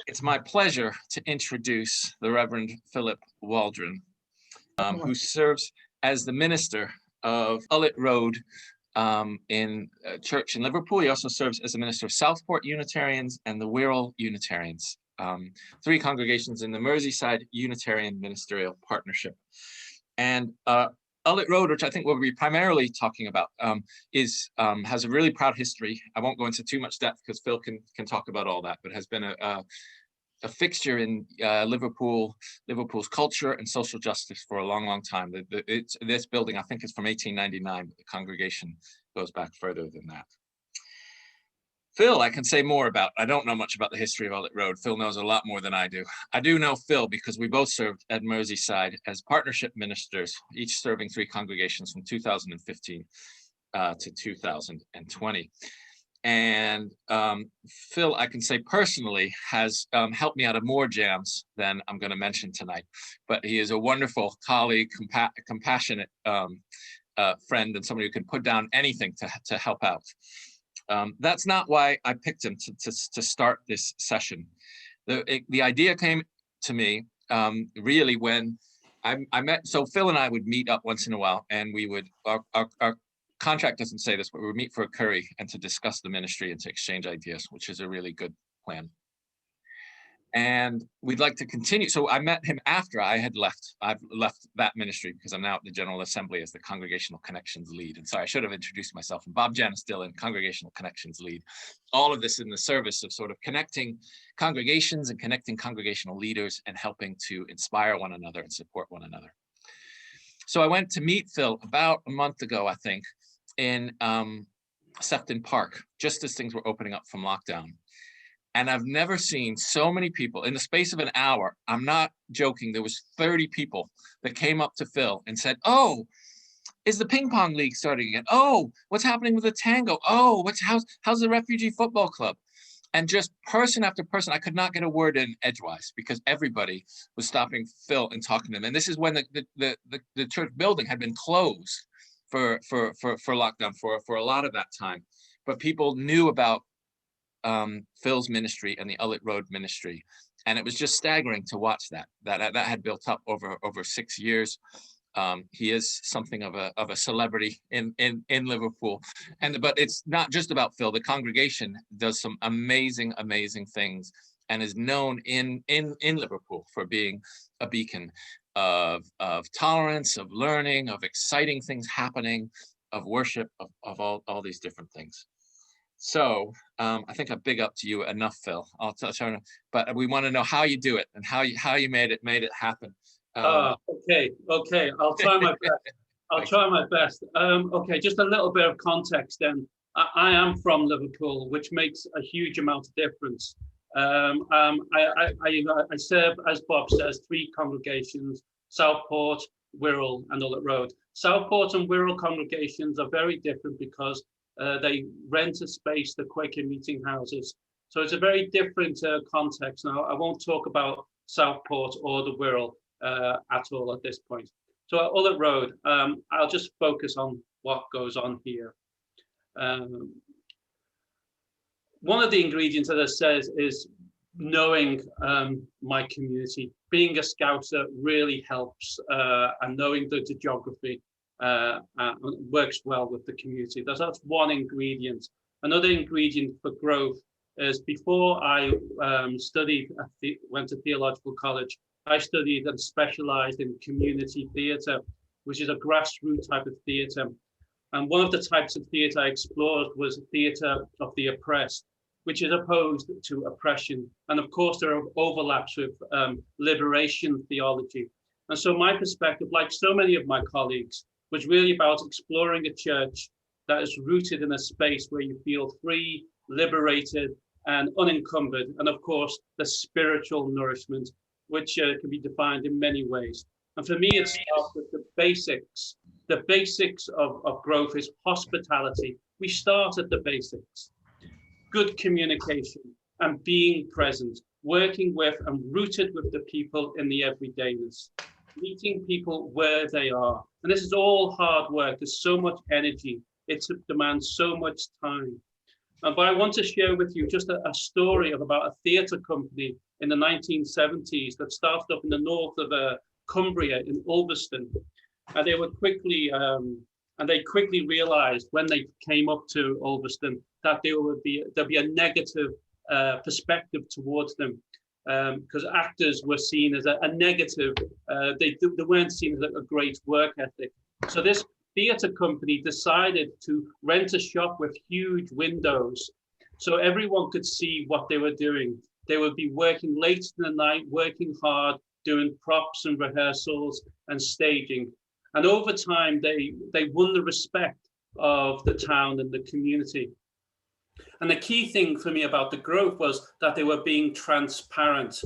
It's my pleasure to introduce the Reverend Philip Waldron, who serves as the minister of Ullet Road in a church in Liverpool. He also serves as a minister of Southport Unitarians and the Wirral Unitarians, three congregations in the Merseyside Unitarian Ministerial Partnership. And Ullet Road, which I think we'll be primarily talking about, has a really proud history. I won't go into too much depth because Phil can talk about all that, but has been a fixture in Liverpool's culture and social justice for a long, long time. This building, I think, is from 1899, but the congregation goes back further than that. Phil, I can say more about. I don't know much about the history of Ullet Road. Phil knows a lot more than I do. I do know Phil because we both served at Merseyside as partnership ministers, each serving three congregations from 2015 to 2020. And Phil, I can say personally, has helped me out of more jams than I'm going to mention tonight. But he is a wonderful colleague, compassionate friend, and somebody who can put down anything to help out. That's not why I picked him to start this session. The idea came to me really when I met. So Phil and I would meet up once in a while, and we would our contract doesn't say this, but we would meet for a curry and to discuss the ministry and to exchange ideas, which is a really good plan. And we'd like to continue. So I met him after I had left. I've left that ministry because I'm now at the General Assembly as the Congregational Connections lead. And so I should have introduced myself. And Bob Jan is still in Congregational Connections lead. All of this in the service of sort of connecting congregations and connecting congregational leaders and helping to inspire one another and support one another. So I went to meet Phil about a month ago, I think, in Sefton Park, just as things were opening up from lockdown. And I've never seen so many people in the space of an hour. I'm not joking. There was 30 people that came up to Phil and said, "Oh, is the ping pong league starting again? Oh, what's happening with the tango? Oh, how's the refugee football club?" And just person after person, I could not get a word in edgewise because everybody was stopping Phil and talking to him. And this is when the church building had been closed for lockdown for a lot of that time. But people knew about Phil's ministry and the Ullet Road ministry, and it was just staggering to watch that had built up over 6 years. He is something of a celebrity in Liverpool, but it's not just about Phil. The congregation does some amazing things and is known in Liverpool for being a beacon of tolerance, of learning, of exciting things happening, of worship, of all these different things. So I think I big up to you enough, Phil. But we want to know how you do it and how you made it happen. Okay. I'll try my best. Okay, just a little bit of context then. I am from Liverpool, which makes a huge amount of difference. I serve, as Bob says, three congregations: Southport, Wirral, and Ullet Road. Southport and Wirral congregations are very different because they rent a space, the Quaker meeting houses. So it's a very different context. Now, I won't talk about Southport or the Wirral at all at this point. So at Ullet Road, I'll just focus on what goes on here. One of the ingredients, as I says, is knowing my community. Being a Scouser really helps, and knowing the geography works well with the community. That's one ingredient. Another ingredient for growth is before I went to theological college, I studied and specialized in community theatre, which is a grassroots type of theatre. And one of the types of theatre I explored was theatre of the oppressed, which is opposed to oppression. And of course, there are overlaps with liberation theology. And so my perspective, like so many of my colleagues, was really about exploring a church that is rooted in a space where you feel free, liberated, and unencumbered. And of course, the spiritual nourishment, which can be defined in many ways. And for me, it starts with the basics. The basics of growth is hospitality. We start at the basics. Good communication and being present, working with and rooted with the people in the everydayness, meeting people where they are. And this is all hard work. There's so much energy. It demands so much time. But I want to share with you just a story of about a theatre company in the 1970s that started up in the north of Cumbria in Ulverston. And they quickly realized when they came up to Ulverston that there'd be a negative perspective towards them, because actors were seen as a negative. They weren't seen as a great work ethic. So this theatre company decided to rent a shop with huge windows so everyone could see what they were doing. They would be working late in the night, working hard, doing props and rehearsals and staging. And over time, they won the respect of the town and the community. And the key thing for me about the growth was that they were being transparent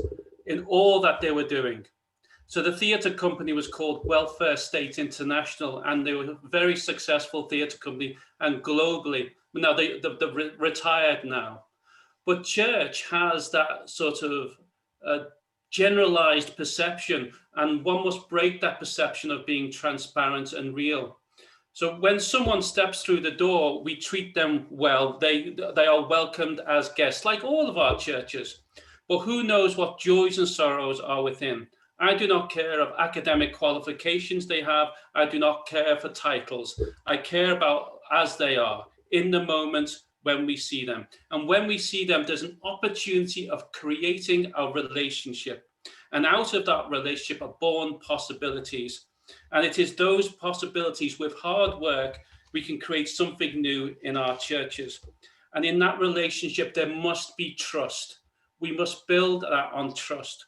in all that they were doing. So the theatre company was called Welfare State International, and they were a very successful theatre company, and globally. Now they're retired now. But church has that sort of generalized perception, and one must break that perception of being transparent and real. So when someone steps through the door, we treat them well. They are welcomed as guests, like all of our churches. But who knows what joys and sorrows are within? I do not care of academic qualifications they have. I do not care for titles. I care about as they are, in the moment when we see them. And when we see them, there's an opportunity of creating a relationship. And out of that relationship are born possibilities. And it is those possibilities, with hard work, we can create something new in our churches. And in that relationship, there must be trust. We must build that on trust.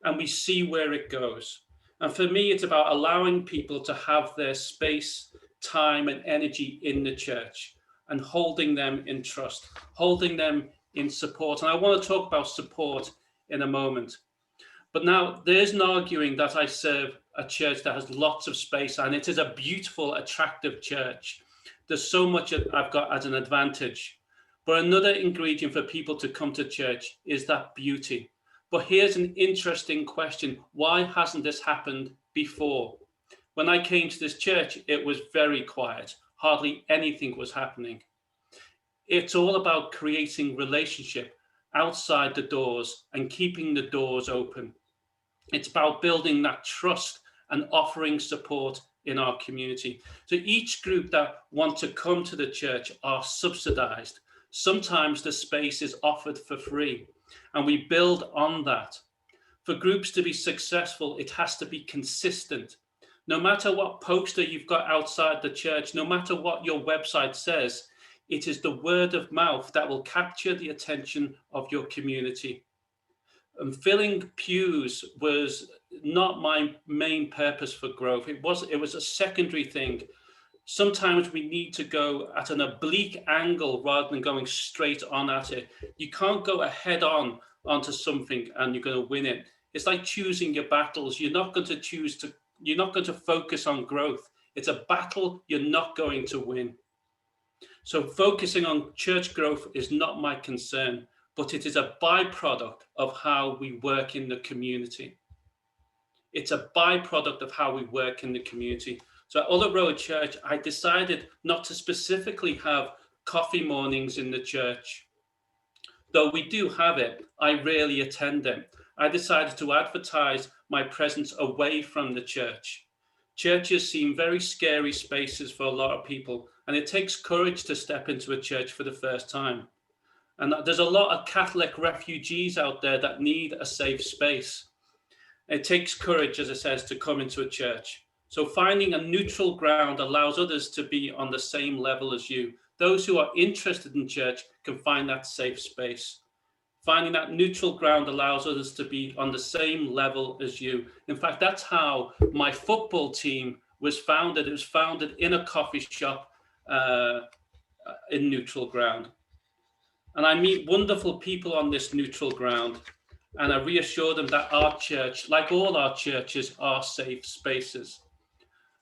And we see where it goes. And for me, it's about allowing people to have their space, time, and energy in the church, and holding them in trust, holding them in support. And I want to talk about support in a moment. But now there's an arguing that I serve a church that has lots of space, and it is a beautiful, attractive church. There's so much I've got as an advantage. But another ingredient for people to come to church is that beauty. But here's an interesting question. Why hasn't this happened before? When I came to this church, it was very quiet. Hardly anything was happening. It's all about creating relationship outside the doors and keeping the doors open. It's about building that trust and offering support in our community. So each group that want to come to the church are subsidized. Sometimes the space is offered for free, and we build on that. For groups to be successful, it has to be consistent. No matter what poster you've got outside the church, no matter what your website says, it is the word of mouth that will capture the attention of your community. And filling pews was not my main purpose for growth. It was a secondary thing. Sometimes we need to go at an oblique angle rather than going straight on at it. You can't go ahead on onto something and you're going to win it. It's like choosing your battles. You're not going to focus on growth. It's a battle you're not going to win. So focusing on church growth is not my concern, but it is a byproduct of how we work in the community. It's a byproduct of how we work in the community. So at Ullet Road Church, I decided not to specifically have coffee mornings in the church. Though we do have it, I rarely attend them. I decided to advertise my presence away from the church. Churches seem very scary spaces for a lot of people, and it takes courage to step into a church for the first time. And there's a lot of Catholic refugees out there that need a safe space. It takes courage, as it says, to come into a church. So finding a neutral ground allows others to be on the same level as you. Those who are interested in church can find that safe space. Finding that neutral ground allows others to be on the same level as you. In fact, that's how my football team was founded. It was founded in a coffee shop in neutral ground. And I meet wonderful people on this neutral ground. And I reassure them that our church, like all our churches, are safe spaces.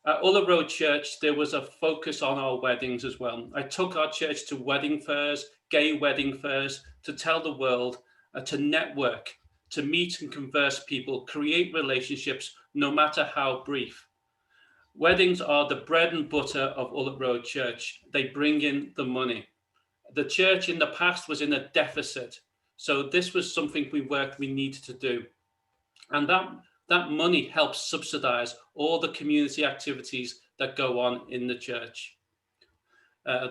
At Ullet Road Church, there was a focus on our weddings as well. I took our church to wedding fairs, gay wedding fairs, to tell the world, to network, to meet and converse people, create relationships, no matter how brief. Weddings are the bread and butter of Ullet Road Church. They bring in the money. The church in the past was in a deficit. So this was something we needed to do. And that money helps subsidize all the community activities that go on in the church.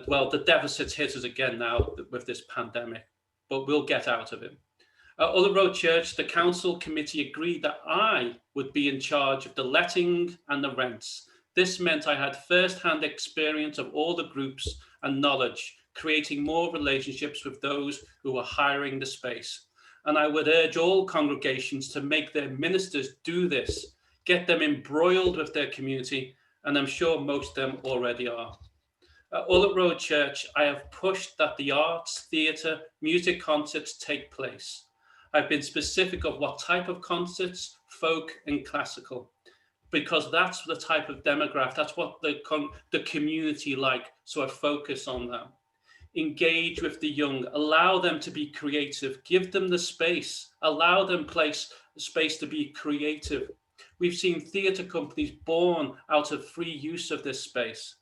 Well, the deficit's hit us again now with this pandemic, but we'll get out of it. At Ullet Road Church, the council committee agreed that I would be in charge of the letting and the rents. This meant I had first-hand experience of all the groups and knowledge, creating more relationships with those who were hiring the space. And I would urge all congregations to make their ministers do this, get them embroiled with their community, and I'm sure most of them already are. At Ullet Road Church, I have pushed that the arts, theatre, music concerts take place. I've been specific of what type of concerts, folk and classical, because that's the type of demographic, that's what the community like, so I focus on that. Engage with the young, allow them to be creative, give them the space, allow them space to be creative. We've seen theatre companies born out of free use of this space.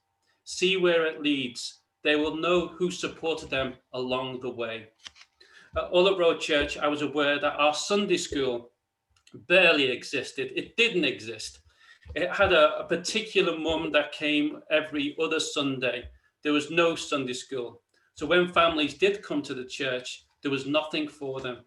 See where it leads. They will know who supported them along the way. At Ullet Road Church, I was aware that our Sunday school barely existed. It didn't exist. It had a particular mum that came every other Sunday. There was no Sunday school. So when families did come to the church, there was nothing for them.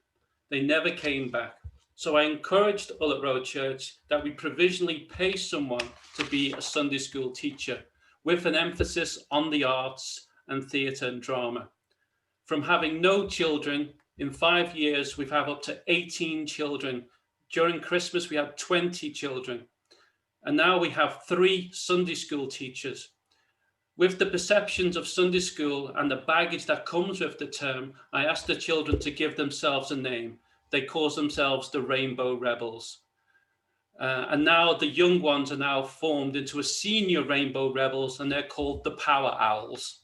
They never came back. So I encouraged Ullet Road Church that we provisionally pay someone to be a Sunday school teacher with an emphasis on the arts and theatre and drama. From having no children, in 5 years, we've had up to 18 children. During Christmas, we had 20 children. And now we have 3 Sunday school teachers. With the perceptions of Sunday school and the baggage that comes with the term, I asked the children to give themselves a name. They call themselves the Rainbow Rebels. And now the young ones are now formed into a senior Rainbow Rebels, and they're called the Power Owls.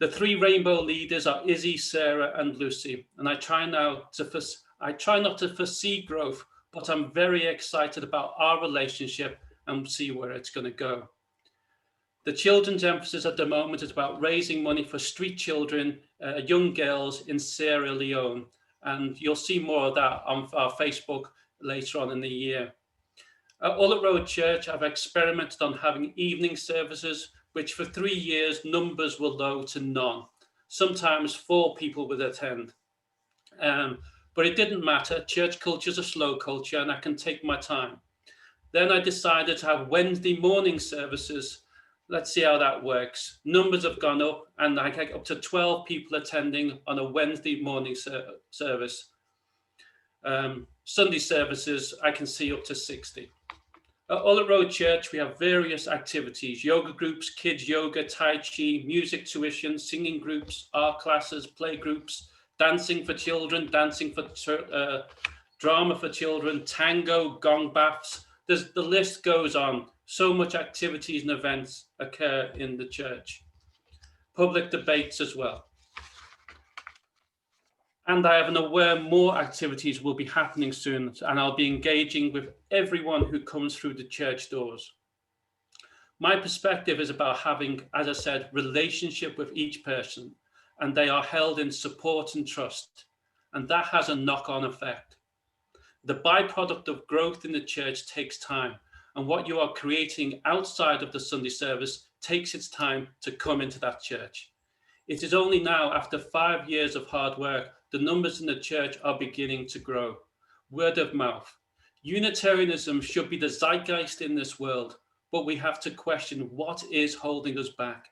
The 3 rainbow leaders are Izzy, Sarah, and Lucy. And I try not to foresee growth, but I'm very excited about our relationship and see where it's going to go. The children's emphasis at the moment is about raising money for street children, young girls in Sierra Leone. And you'll see more of that on our Facebook later on in the year. At Ullet Road Church, I've experimented on having evening services, which for 3 years, numbers were low to none. Sometimes 4 people would attend. But it didn't matter. Church culture is a slow culture and I can take my time. Then I decided to have Wednesday morning services. Let's see how that works. Numbers have gone up and I get up to 12 people attending on a Wednesday morning service. Sunday services, I can see up to 60. At Ullet Road Church, we have various activities: yoga groups, kids yoga, tai chi, music tuition, singing groups, art classes, play groups, dancing for children, dancing for drama for children, tango, gong baths. The list goes on. So much activities and events occur in the church. Public debates as well. And I am aware more activities will be happening soon, and I'll be engaging with everyone who comes through the church doors. My perspective is about having, as I said, relationship with each person, and they are held in support and trust, and that has a knock-on effect. The byproduct of growth in the church takes time, and what you are creating outside of the Sunday service takes its time to come into that church. It is only now, after 5 years of hard work, the numbers in the church are beginning to grow. Word of mouth. Unitarianism should be the zeitgeist in this world, but we have to question what is holding us back.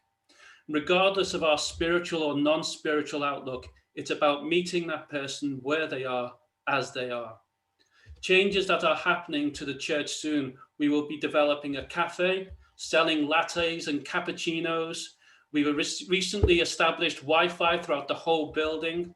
Regardless of our spiritual or non-spiritual outlook, it's about meeting that person where they are, as they are. Changes that are happening to the church soon. We will be developing a cafe, selling lattes and cappuccinos. We were recently established Wi-Fi throughout the whole building.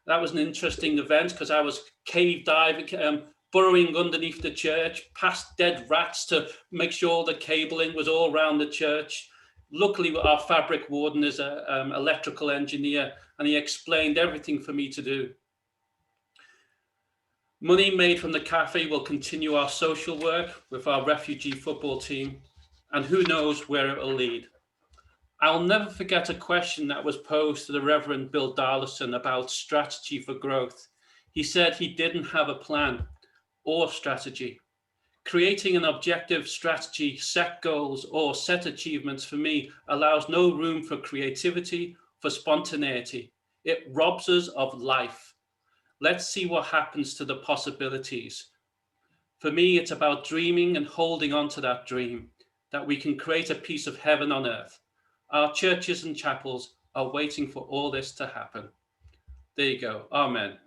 That was an interesting event because I was cave diving, burrowing underneath the church, past dead rats to make sure the cabling was all around the church. Luckily, our fabric warden is an electrical engineer, and he explained everything for me to do. Money made from the cafe will continue our social work with our refugee football team, and who knows where it will lead. I'll never forget a question that was posed to the Reverend Bill Darlison about strategy for growth. He said he didn't have a plan or strategy. Creating an objective strategy, set goals, or set achievements for me allows no room for creativity, for spontaneity. It robs us of life. Let's see what happens to the possibilities. For me, it's about dreaming and holding on to that dream, that we can create a piece of heaven on earth. Our churches and chapels are waiting for all this to happen. There you go. Amen.